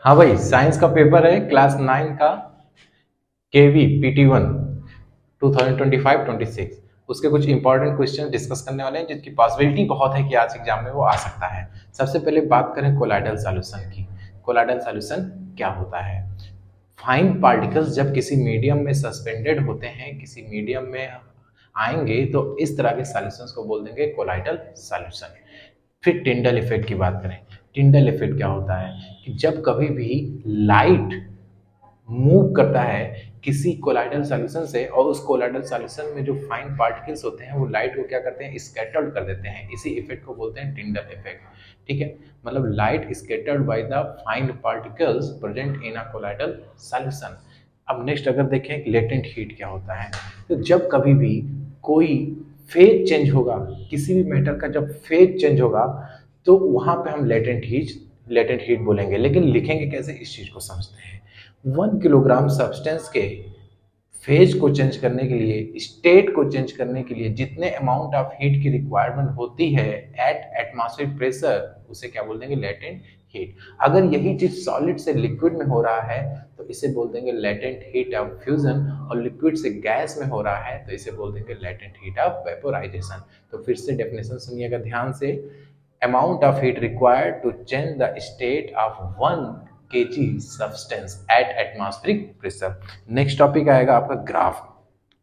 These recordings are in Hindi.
हाँ भाई, साइंस का पेपर है क्लास 9 का, केवी PT1 2025-26। उसके कुछ इंपॉर्टेंट क्वेश्चन डिस्कस करने वाले हैं जिनकी पॉसिबिलिटी बहुत है कि आज एग्जाम में वो आ सकता है। सबसे पहले बात करें कोलाइडल सॉल्यूशन की। कोलाइडल सॉल्यूशन क्या होता है? फाइन पार्टिकल्स जब किसी मीडियम में सस्पेंडेड होते हैं, किसी मीडियम में आएंगे, तो इस तरह के सॉल्यूशंस को बोल देंगे कोलाइडल सॉल्यूशन। फिर टिंडल इफेक्ट की बात करें। टिंडल इफेक्ट क्या होता है कि जब कभी भी लाइट मूव करता है किसी कोलाइडल सॉल्यूशन से, और उस कोलाइडल सॉल्यूशन में जो फाइन पार्टिकल्स होते हैं वो लाइट को क्या करते हैं, स्कैटर्ड कर देते हैं। इसी इफेक्ट को बोलते हैं टिंडल इफेक्ट। ठीक है, मतलब light scattered by the fine particles present in a colloidal solution. अब नेक्स्ट अगर देखें कि लेटेंट हीट क्या होता है, तो जब कभी भी कोई फेज चेंज होगा, किसी भी मैटर का जब फेज चेंज होगा, तो वहां पे हम लेटेंट हीट बोलेंगे। लेकिन लिखेंगे कैसे, इस चीज को समझते हैं। 1 किलोग्राम सब्सटेंस के फेज को चेंज करने के लिए, स्टेट को चेंज करने के लिए जितने अमाउंट ऑफ हीट की रिक्वायरमेंट होती है एट एटमॉस्फेरिक प्रेशर, उसे क्या बोल देंगे, लेटेंट हीट। अगर यही चीज सॉलिड से लिक्विड में हो रहा है तो इसे बोल देंगे लेटेंट हीट ऑफ फ्यूजन, और लिक्विड से गैस में हो रहा है तो इसे बोल देंगे लेटेंट हीट ऑफ वेपोराइजेशन। तो फिर से डेफिनेशन सुनिएगा ध्यान से। amount of heat required to change the state of 1 kg substance at atmospheric pressure। Next topic आएगा आपका ग्राफ।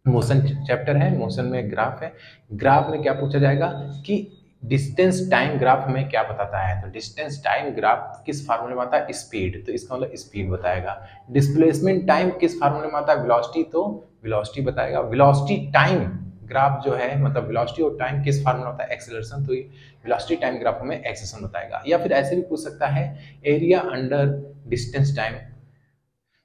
मोशन चैप्टर है, मोशन में ग्राफ है। ग्राफ में क्या पूछा जाएगा कि डिस्टेंस टाइम ग्राफ हमें क्या बताता है। तो डिस्टेंस टाइम ग्राफ किस फार्मूले में आता है, स्पीड, तो इसका मतलब स्पीड बताएगा। डिस्प्लेसमेंट टाइम किस फार्मूले में आता है, वेलोसिटी, तो वेलोसिटी बताएगा। वेलोसिटी टाइम ग्राफ जो है, मतलब वेलोसिटी और टाइम किस फार्मूला होता है, एक्सेलरेशन, तो वेलोसिटी टाइम ग्राफ हमें एक्सेलरेशन बताएगा। या फिर ऐसे भी पूछ सकता है एरिया अंडर डिस्टेंस टाइम।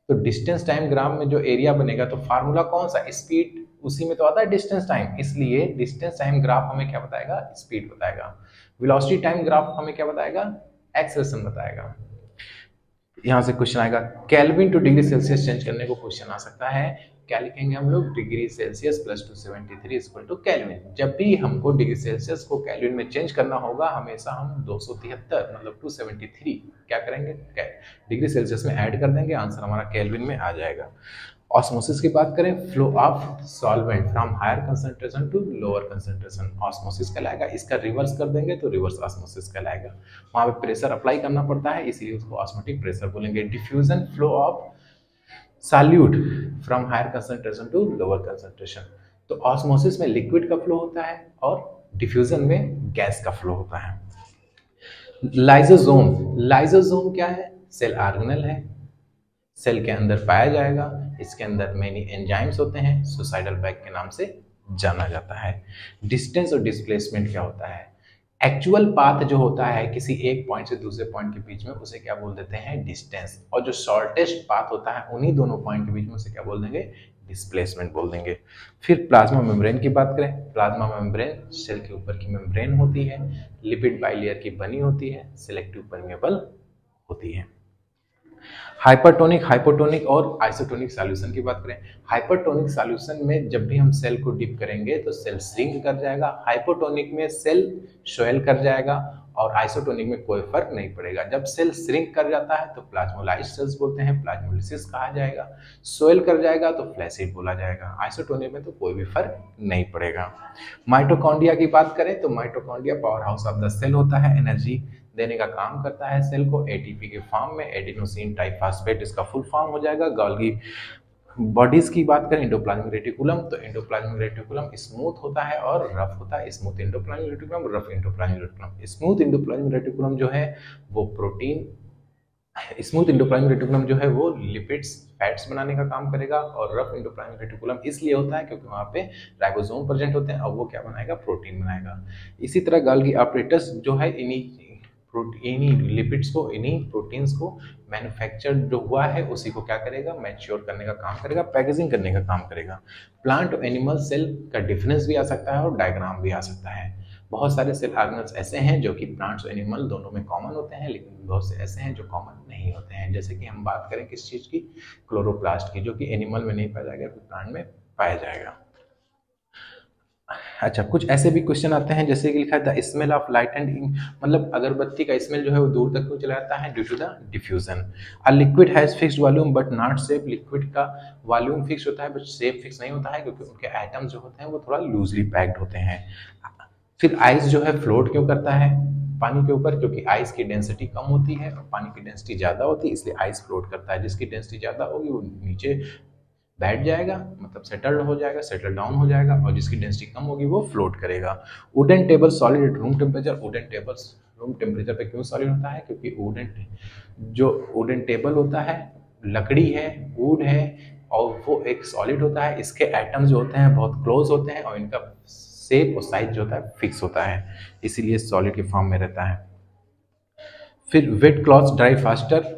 तो डिस्टेंस टाइम ग्राफ में जो एरिया बनेगा तो फार्मूला कौन सा, स्पीड, उसी में तो आता है डिस्टेंस टाइम, इसलिए डिस्टेंस टाइम ग्राफ हमें क्या बताएगा, स्पीड बताएगा। वेलोसिटी टाइम ग्राफ हमें क्या बताएगा, एक्सेलरेशन बताएगा। यहाँ से क्वेश्चन आएगा kelvin two degree Celsius change करने को क्वेश्चन आ सकता है। क्या लिखेंगे हम लोग, degree Celsius plus 273 equal to Kelvin. जब भी हमको डिग्री सेल्सियस को केल्विन में चेंज करना होगा, हमेशा हम 273 मतलब 273 क्या करेंगे, डिग्री सेल्सियस में ऐड कर देंगे, आंसर हमारा केल्विन में आ जाएगा। ऑस्मोसिस की बात करें, flow of solvent from higher concentration to lower concentration, osmosis कहलाएगा। इसका रिवर्स कर देंगे तो रिवर्स ऑस्मोसिस कहलाएगा। वहां पे प्रेशर अप्लाई करना पड़ता है, इसलिए उसको ऑस्मोटिक प्रेशर बोलेंगे। Diffusion, flow of solute from higher concentration to lower concentration. तो ऑस्मोसिस में लिक्विड का फ्लो होता है और डिफ्यूजन में गैस का फ्लो होता है। लाइसोसोम, लाइसोसोम क्या है, सेल ऑर्गेनेल है, सेल के अंदर पाया जाएगा। इसके अंदर मेनी एंजाइम्स होते हैं, सुसाइडल बैग के नाम से जाना जाता है। डिस्टेंस और डिस्प्लेसमेंट क्या होता है, एक्चुअल पाथ जो होता है किसी एक पॉइंट से दूसरे पॉइंट के बीच में, उसे क्या बोल देते हैं, डिस्टेंस। और जो शॉर्टेस्ट पाथ होता है उन्हीं दोनों पॉइंट के बीच में, उसे क्या बोल देंगे, डिस्प्लेसमेंट बोल देंगे। फिर प्लाज्मा मेम्ब्रेन की बात करें, प्लाज्मा मेम्ब्रेन सेल के ऊपर की मेम्ब्रेन होती है, लिपिड बाइलेयर की बनी होती है, सिलेक्टिव परमेबल होती है। हाइपरटोनिक, हाइपोटोनिक और आइसोटोनिक सॉल्यूशन की बात करें। हाइपरटोनिक सॉल्यूशन में जब भी हम सेल को डिप करेंगे तो सेल श्रिंक कर जाएगा, हाइपोटोनिक में सेल स्वेल कर जाएगा, और आइसोटोनिक में कोई फर्क नहीं पड़ेगा। जब सेल श्रिंक कर जाता है तो प्लाज्मोलाइज्ड सेल्स बोलते हैं, प्लाज्मोलिसिस कहा जाएगा। स्वेल कर जाएगा तो फ्लैसिड बोला जाएगा। आइसोटोनिक में तो कोई भी फर्क नहीं पड़ेगा। माइटोकॉन्ड्रिया की बात करें तो mitochondria power house of the cell होता है, एनर्जी देने का काम करता है सेल को एटीपी के फॉर्म में, एडिनोसिन ट्राइफॉस्फेट इसका फुल फॉर्म हो जाएगा। गोल्गी बॉडीज की बात करें, एंडोप्लाज्मिक रेटिकुलम, तो एंडोप्लाज्मिक रेटिकुलम स्मूथ होता है और रफ होता है। Smooth endoplasmic reticulum, rough endoplasmic reticulum. Smooth endoplasmic reticulum जो है वो प्रोटीन, स्मूथ एंडोप्लाज्मिक रेटिकुलम जो है वो लिपिड्स, फैट्स बनाने का काम करेगा, और रफ एंडोप्लाज्मिक रेटिकुलम इसलिए होता है क्योंकि वहां पे राइबोसोम प्रेजेंट होते हैं और वो क्या बनाएगा, प्रोटीन बनाएगा। इसी तरह गोल्गी apparatus जो है इन्हीं लिपिड्स को, इन्हीं प्रोटीन्स को मैन्युफैक्चर जो हुआ है उसी को क्या करेगा, मैच्योर करने का काम करेगा, पैकेजिंग करने का काम करेगा। प्लांट और एनिमल सेल का डिफरेंस भी आ सकता है और डायग्राम भी आ सकता है। बहुत सारे सेल ऑर्गेनल्स ऐसे हैं जो कि प्लांट्स और एनिमल दोनों में कॉमन होते हैं, लेकिन बहुत से ऐसे हैं जो कॉमन नहीं होते हैं। जैसे कि हम बात करें किस चीज़ की, क्लोरोप्लास्ट की, जो कि एनिमल में नहीं पाया जाएगा, फिर प्लांट में पाया जाएगा। अच्छा, कुछ ऐसे भी क्वेश्चन आते हैं जैसे कि लिखा है the smell of light and ink, मतलब अगरबत्ती का स्मेल जो है वो दूर तक क्यों चला जाता है, due to the diffusion. A liquid has fixed volume but not shape, liquid का वॉल्यूम फिक्स होता है बट शेप फिक्स नहीं होता है क्योंकि उनके एटम्स जो होते हैं वो थोड़ा लूजली पैक्ड होते हैं। फिर आइस जो है फ्लोट क्यों करता है पानी के ऊपर, क्योंकि आइस की डेंसिटी कम होती है और पानी की डेंसिटी ज़्यादा होती है, इसलिए आइस फ्लोट करता है। जिसकी डेंसिटी ज़्यादा होगी वो नीचे बैठ जाएगा, मतलब सेटल हो जाएगा, सेटल डाउन हो जाएगा, और जिसकी डेंसिटी कम होगी वो फ्लोट करेगा। Wooden table solid at room temperature, wooden tables room temperature पे क्यों सॉलिड होता है, क्योंकि वुडन टेबल होता है, लकड़ी है, वुड है, और वो एक सॉलिड होता है, इसके एटम्स जो होते हैं बहुत क्लोज होते हैं और इनका शेप और साइज जो होता है फिक्स होता है, इसीलिए सॉलिड के फॉर्म में रहता है। फिर वेट क्लॉथ्स ड्राई फास्टर,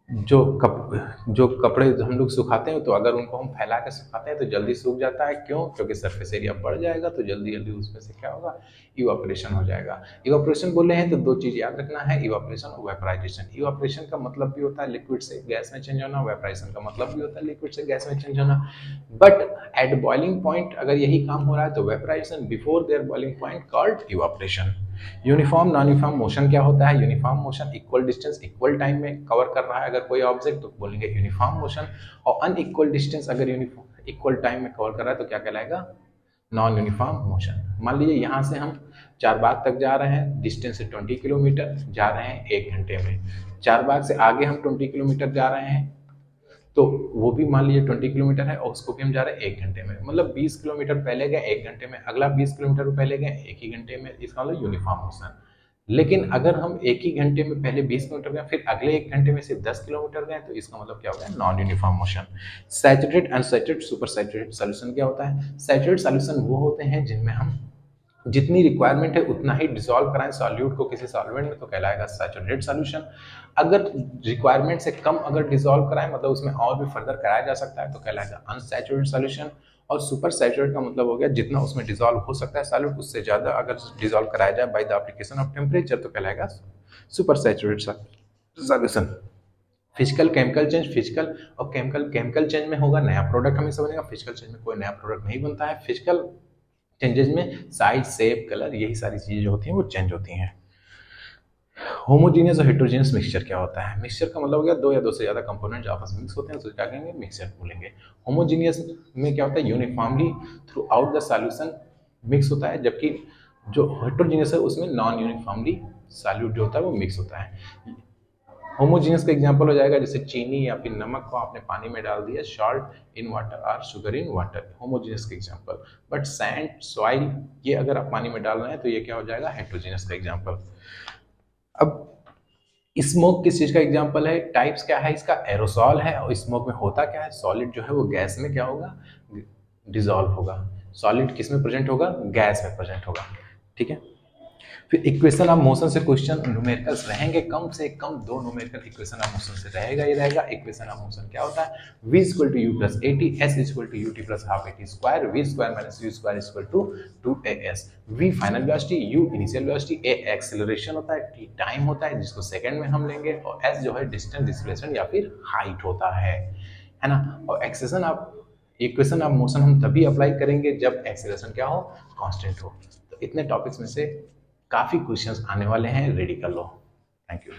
जो कपड़े हम लोग सुखाते हैं तो अगर उनको हम फैला के सुखाते हैं तो जल्दी सूख जाता है, क्यों, क्योंकि सरफेस एरिया बढ़ जाएगा तो जल्दी जल्दी उसमें से क्या होगा, इवापोरेशन हो जाएगा। इवापोरेशन बोले हैं तो दो चीज याद रखना है, इवापोरेशन और वेपराइजेशन। इवापोरेशन का मतलब भी होता है लिक्विड से गैस में चेंज होना, वेपराइजेशन का मतलब भी होता है लिक्विड से गैस में चेंज होना। बट एट बॉइलिंग पॉइंट अगर यही काम हो रहा है तो vaporisation, before their boiling point called evaporation. Uniform non uniform motion क्या होता है, uniform motion equal distance equal time में कवर कर रहा है अगर कोई ऑब्जेक्ट तो बोलेंगे यूनिफॉर्म मोशन, और अनइक्वल डिस्टेंस अगर यूनिफॉर्म इक्वल टाइम में कवर कर रहा है तो क्या कहलाएगा, नॉन यूनिफॉर्म मोशन। मान लीजिए यहाँ से हम चारबाग तक जा रहे हैं, डिस्टेंस है 20 किलोमीटर, जा रहे हैं 1 घंटे में। चारबाग से आगे हम 20 किलोमीटर जा रहे हैं तो वो भी मान लीजिए 20 किलोमीटर है और उसको भी हम जा रहे हैं 1 घंटे में, मतलब 20 किलोमीटर पहले गए 1 घंटे में, अगला 20 किलोमीटर पहले गए 1 ही घंटे में, इसका मतलब यूनिफॉर्म मोशन। लेकिन अगर हम 1 ही घंटे में पहले 20 किलोमीटर गए फिर अगले 1 घंटे में सिर्फ 10 किलोमीटर गए तो इसका मतलब क्या हो गया, non uniform motion. Saturated unsaturated super saturated solution क्या होता है, सैचुरेटेड सॉल्यूशन वो होते हैं जिनमें हम जितनी रिक्वायरमेंट है उतना ही डिसॉल्व कराएं सॉल्यूट को किसी सॉल्वेंट में तो कहलाएगा सैचुरेटेड सॉल्यूशन। अगर रिक्वायरमेंट से कम अगर डिसॉल्व कराएं मतलब उसमें और भी फर्दर कराया जा सकता है तो कहलाएगा अनसैचुरेटेड सॉल्यूशन। और सुपर सैचुरेट का मतलब हो गया जितना उसमें डिसॉल्व हो सकता है सॉल्यूट उससे ज्यादा अगर डिसॉल्व कराया जाए by the application of temperature तो कहलाएगा super saturated solution. Physical chemical change, physical और केमिकल चेंज में होगा नया प्रोडक्ट हमें समझेगा, फिजिकल चेंज में कोई नया प्रोडक्ट नहीं बनता है। फिजिकल चेंजेस में साइज शेप कलर यही सारी चीजें जो होती हैं वो चेंज होती हैं। होमोजीनियस और हेट्रोजीनियस मिक्सचर क्या होता है, मिक्सचर का मतलब हो गया दो या दो से ज्यादा कंपोनेंट आपस में मिक्स होते हैं तो क्या कहेंगे, मिक्सचर बोलेंगे। होमोजीनियस में क्या होता है, uniformly through out the solution mix होता है, जबकि जो हेट्रोजीनियस है उसमें नॉन यूनिफॉर्मली सॉल्यूट जो होता है वो मिक्स होता है। होमोजीनियस का एग्जांपल हो जाएगा जैसे चीनी या फिर नमक को आपने पानी में डाल दिया, सॉल्ट इन वाटर और शुगर इन वाटर, होमोजीनियस का एग्जांपल। बट सैंड सॉइल ये अगर आप पानी में डाल रहे हैं तो ये क्या हो जाएगा, हेट्रोजीनियस का एग्जांपल। अब स्मोक किस चीज का एग्जांपल है, टाइप्स क्या है इसका, एरोसॉल है, और स्मोक में होता क्या है, सॉलिड जो है वो गैस में क्या होगा, डिसॉल्व होगा। सॉलिड किस में प्रेजेंट होगा, गैस में प्रेजेंट होगा, ठीक है। फिर इक्वेशन ऑफ मोशन से क्वेश्चन न्यूमेरिकल्स रहेंगे, कम से कम 2 न्यूमेरिकल इक्वेशन ऑफ मोशन से रहेगा ही रहेगा। इक्वेशन ऑफ मोशन क्या होता है, v equal to u plus a t, s equal to u t plus half a t square, v square minus u square equal to 2as। v final velocity, u initial velocity, a acceleration होता है, टी टाइम होता है जिसको सेकंड में हम लेंगे, और s जो है डिस्टेंस डिस्प्लेसमेंट या फिर हाइट होता है ना। और एक्सेशन ऑफ इक्वेशन ऑफ मोशन हम तभी अप्लाई करेंगे जब एक्सेलरेशन क्या हो, कांस्टेंट हो। तो इतने टॉपिक्स में से काफी क्वेश्चंस आने वाले हैं, रेडी कर लो। Thank you.